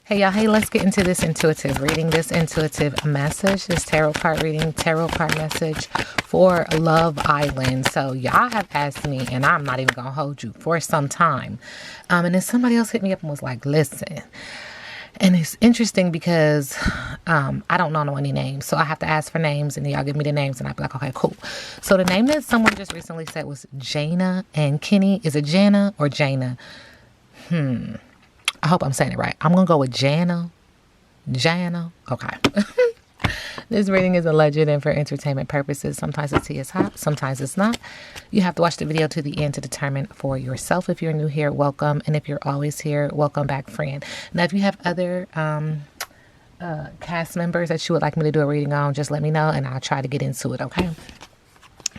Hey y'all, hey, let's get into this intuitive reading, this intuitive message, this tarot card reading, tarot card message for Love Island. So y'all have asked me, and I'm not even gonna hold you, for some time. And then somebody else hit me up and was like, listen. And it's interesting because I don't know any names. So I have to ask for names and y'all give me the names and I'll be like, okay, cool. So the name that someone just recently said was Jana and Kenny. Is it Jana or Jana? I hope I'm saying it right. I'm going to go with Jana. Jana. Okay. This reading is alleged and for entertainment purposes. Sometimes the tea is hot, sometimes it's not. You have to watch the video to the end to determine for yourself. If you're new here, welcome. And if you're always here, welcome back, friend. Now, if you have other cast members that you would like me to do a reading on, just let me know and I'll try to get into it, okay?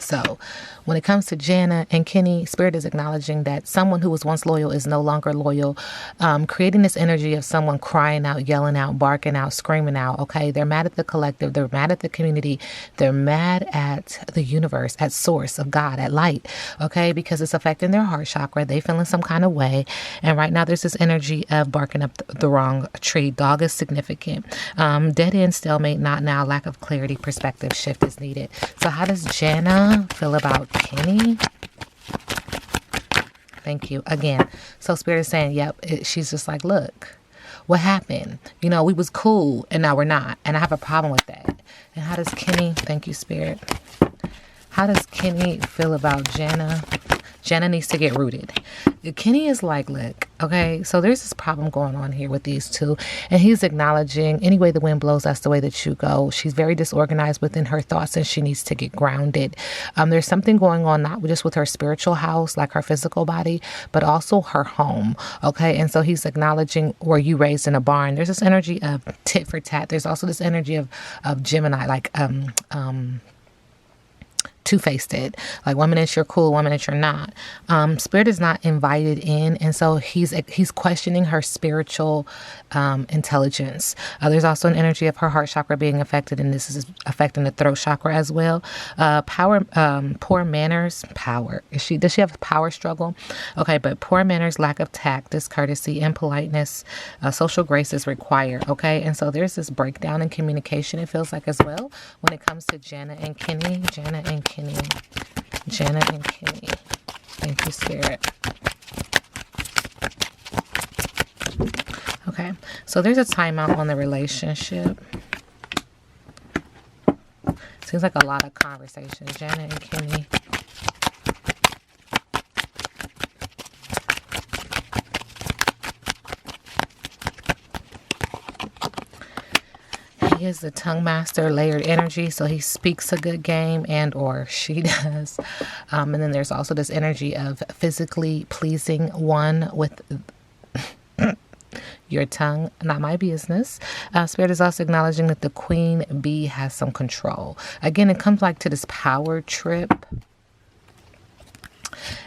So when it comes to Jana and Kenny, Spirit is acknowledging that someone who was once loyal is no longer loyal, creating this energy of someone crying out, yelling out, barking out, screaming out. Okay, they're mad at the collective. They're mad at the community. They're mad at the universe, at source of God, at light. Okay, because it's affecting their heart chakra. They feeling some kind of way. And right now there's this energy of barking up the wrong tree. Dog is significant. Dead end, stalemate, not now, lack of clarity, perspective shift is needed. So how does Jana feel about Kenny? Thank you again. So Spirit is saying, yep, she's just like, look, what happened? You know, we was cool and now we're not, and I have a problem with that. And how does Kenny, thank you, Spirit, how does Kenny feel about Jana? Jana needs to get rooted. Kenny is like, look, okay, so there's this problem going on here with these two. And he's acknowledging, any way the wind blows, that's the way that you go. She's very disorganized within her thoughts and she needs to get grounded. There's something going on, not just with her spiritual house, like her physical body, but also her home. Okay, and so he's acknowledging, were you raised in a barn? There's this energy of tit for tat. There's also this energy of Gemini, like two-faced it, like 1 minute you're cool, 1 minute you're not. Spirit is not invited in, and so he's questioning her spiritual intelligence. There's also an energy of her heart chakra being affected, and this is affecting the throat chakra as well. Poor manners. Does she have a power struggle? Okay, but poor manners, lack of tact, discourtesy, impoliteness, social grace is required. Okay, and so there's this breakdown in communication, it feels like, as well, when it comes to Jana and Kenny. Jana and Kenny. Thank you, Spirit. Okay, so there's a timeout on the relationship. Seems like a lot of conversation. Jana and Kenny. He is the tongue master, layered energy, so he speaks a good game, and or she does. And then there's also this energy of physically pleasing one with your tongue, not my business. Spirit is also acknowledging that the queen bee has some control. Again, it comes like to this power trip.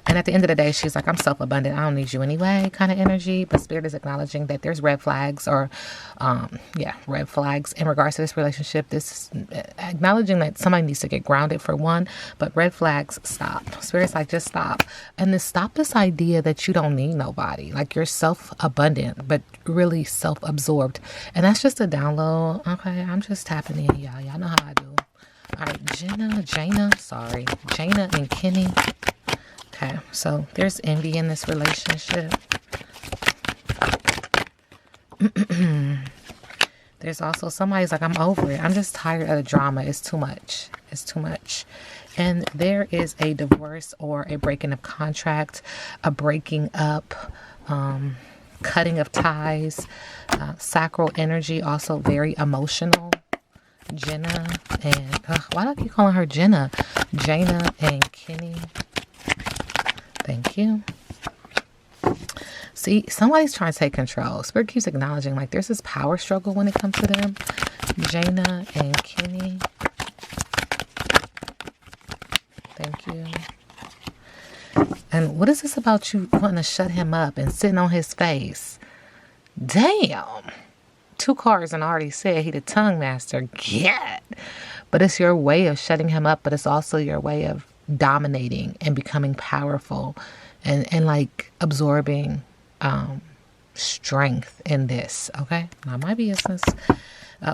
And at the end of the day, she's like, I'm self-abundant. I don't need you anyway, kind of energy. But Spirit is acknowledging that there's red flags red flags in regards to this relationship. This is acknowledging that somebody needs to get grounded for one, but red flags, stop. Spirit's like, just stop. And then stop this idea that you don't need nobody. Like, you're self-abundant, but really self-absorbed. And that's just a download. Okay, I'm just tapping in, y'all. Y'all know how I do. All right, Jana and Kenny. Okay, so there's envy in this relationship. There's also somebody's like, I'm over it. I'm just tired of the drama. It's too much. It's too much. And there is a divorce or a breaking of contract, a breaking up, cutting of ties, sacral energy, also very emotional. Jana and, why do I keep calling her Jana? Jana and Kenny. Thank you. See, somebody's trying to take control. Spirit keeps acknowledging, like, there's this power struggle when it comes to them. Jana and Kenny. Thank you. And what is this about you wanting to shut him up and sitting on his face? Damn. 2 cards and already said he the tongue master. Get. But it's your way of shutting him up, but it's also your way of dominating and becoming powerful and like absorbing strength in this. Okay, not my business.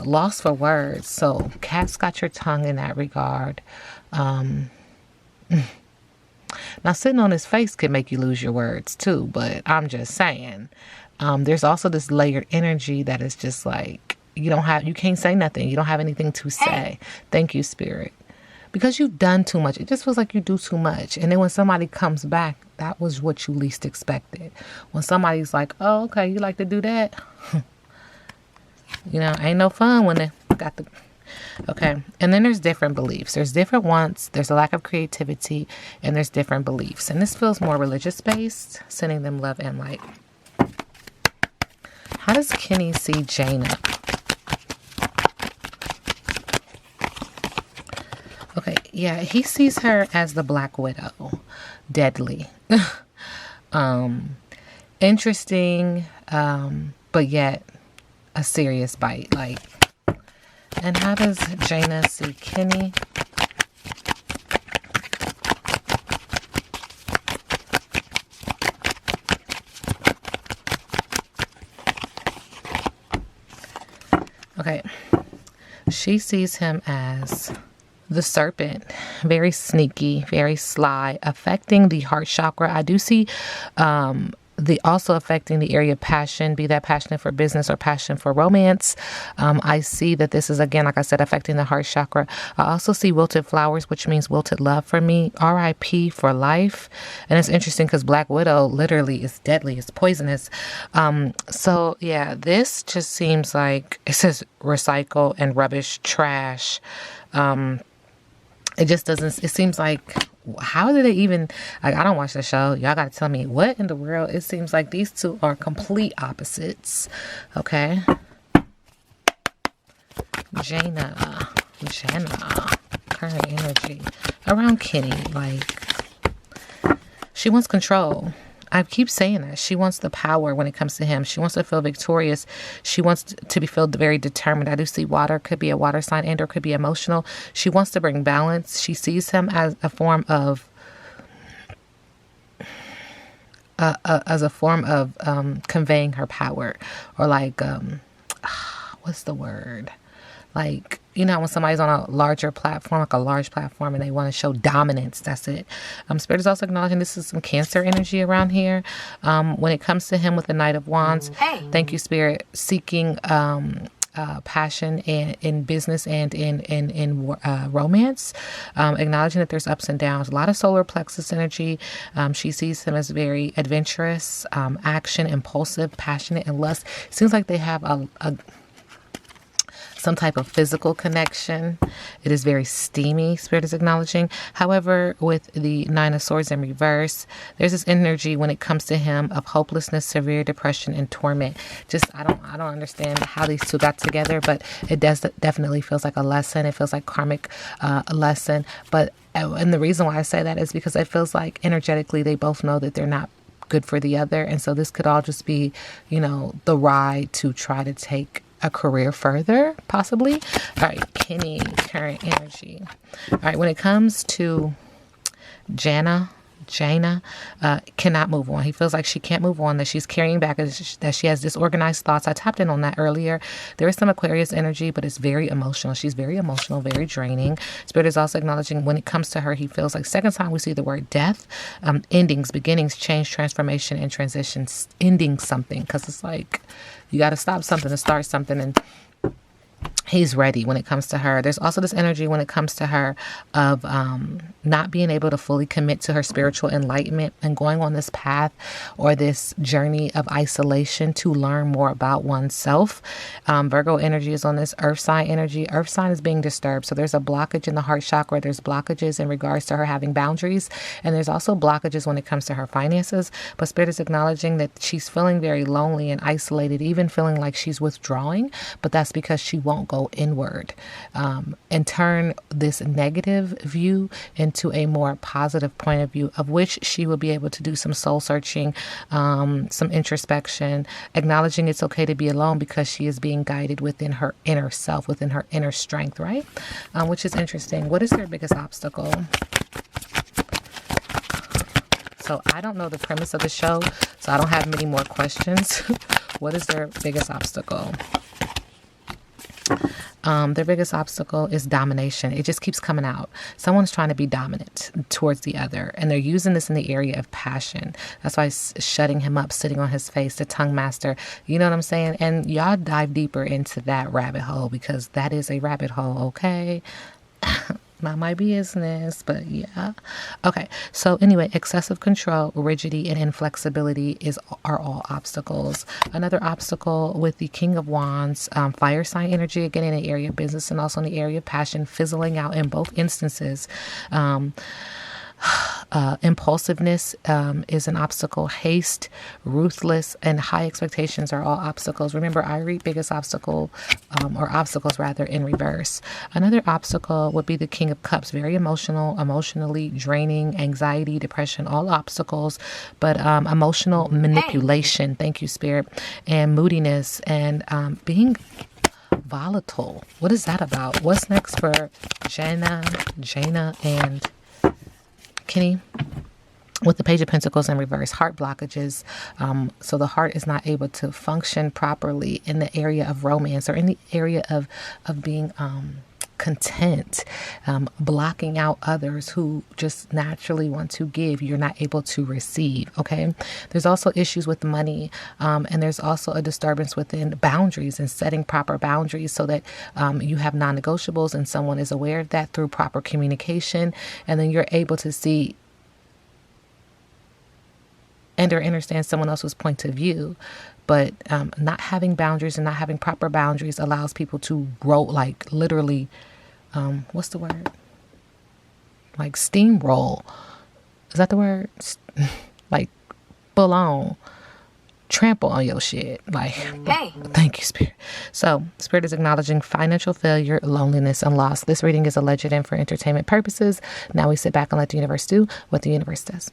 Lost for words. So cat's got your tongue in that regard. Now sitting on his face could make you lose your words too, but I'm just saying. There's also this layered energy that is just like, you can't say nothing. You don't have anything to say. Thank you, Spirit. Because you've done too much. It just feels like you do too much. And then when somebody comes back, that was what you least expected. When somebody's like, oh, okay, you like to do that? Ain't no fun when they got the... Okay. And then there's different beliefs. There's different wants. There's a lack of creativity. And there's different beliefs. And this feels more religious based. Sending them love and light. How does Kenny see Jana? Okay, yeah, he sees her as the Black Widow. Deadly. Interesting, but yet a serious bite. And how does Jana see Kenny? Okay, she sees him as the serpent, very sneaky, very sly, affecting the heart chakra. I do see also affecting the area of passion, be that passionate for business or passion for romance. I see that this is, again, like I said, affecting the heart chakra. I also see wilted flowers, which means wilted love for me. R.I.P. for life. And it's interesting because Black Widow literally is deadly. It's poisonous. So, yeah, this just seems like, it says recycle and rubbish, trash. It just doesn't, it seems like, how did they even, I don't watch the show. Y'all got to tell me what in the world. It seems like these two are complete opposites. Okay. Jana, current energy around Kenny. She wants control. I keep saying that. She wants the power when it comes to him. She wants to feel victorious. She wants to feel very determined. I do see water. Could be a water sign and or could be emotional. She wants to bring balance. She sees him as a form of conveying her power, or what's the word? When somebody's on a larger platform, like a large platform, and they want to show dominance, that's it. Spirit is also acknowledging this is some Cancer energy around here. When it comes to him with the Knight of Wands, thank you, Spirit, seeking passion in business and in romance, acknowledging that there's ups and downs. A lot of solar plexus energy. She sees him as very adventurous, action, impulsive, passionate, and lust. Seems like they have some type of physical connection. It is very steamy, Spirit is acknowledging. However, with the Nine of Swords in reverse, there's this energy when it comes to him of hopelessness, severe depression, and torment. I don't understand how these two got together, but it definitely feels like a lesson. It feels like karmic a lesson. And the reason why I say that is because it feels like energetically they both know that they're not good for the other. And so this could all just be, the ride to try to take a career further, possibly. All right, Kenny, current energy. All right, when it comes to Jana cannot move on. He feels like she can't move on, that she's carrying back, that she has disorganized thoughts. I tapped in on that earlier. There is some Aquarius energy, but it's very emotional. She's very emotional, very draining. Spirit is also acknowledging when it comes to her, he feels like, second time we see the word death, endings, beginnings, change, transformation, and transitions, ending something. Because it's like, you got to stop something to start something, and he's ready when it comes to her. There's also this energy when it comes to her of not being able to fully commit to her spiritual enlightenment and going on this path or this journey of isolation to learn more about oneself. Virgo energy is on this earth sign energy. Earth sign is being disturbed. So there's a blockage in the heart chakra. There's blockages in regards to her having boundaries. And there's also blockages when it comes to her finances. But Spirit is acknowledging that she's feeling very lonely and isolated, even feeling like she's withdrawing. But that's because she won't go inward and turn this negative view into a more positive point of view, of which she will be able to do some soul searching, some introspection, acknowledging it's okay to be alone because she is being guided within her inner self, within her inner strength, right? Which is interesting. What is their biggest obstacle? So I don't know the premise of the show, so I don't have many more questions. What is their biggest obstacle? Their biggest obstacle is domination. It just keeps coming out. Someone's trying to be dominant towards the other, and they're using this in the area of passion. That's why it's shutting him up, sitting on his face, the tongue master. You know what I'm saying? And y'all dive deeper into that rabbit hole, because that is a rabbit hole, okay? Not my business, but yeah. Okay, so anyway, excessive control, rigidity, and inflexibility are all obstacles. Another obstacle with the King of Wands, fire sign energy, again in the area of business and also in the area of passion, fizzling out in both instances. Impulsiveness is an obstacle. Haste, ruthless, and high expectations are all obstacles. Remember, I read biggest obstacle, or obstacles rather, in reverse. Another obstacle would be the King of Cups. Very emotional, emotionally draining, anxiety, depression, all obstacles. But emotional manipulation, thank you, Spirit, and moodiness, and being volatile. What is that about? What's next for Jana, and Kenny? With the Page of Pentacles in reverse, heart blockages. So the heart is not able to function properly in the area of romance or in the area of being content, blocking out others who just naturally want to give. You're not able to receive. Okay. There's also issues with money. And there's also a disturbance within boundaries and setting proper boundaries so that you have non-negotiables and someone is aware of that through proper communication. And then you're able to see and or understand someone else's point of view. But not having boundaries and not having proper boundaries allows people to grow, like literally, what's the word? Like steamroll. Is that the word? Like full on. Trample on your shit. Like, hey. Thank you, Spirit. So, Spirit is acknowledging financial failure, loneliness, and loss. This reading is alleged and for entertainment purposes. Now we sit back and let the universe do what the universe does.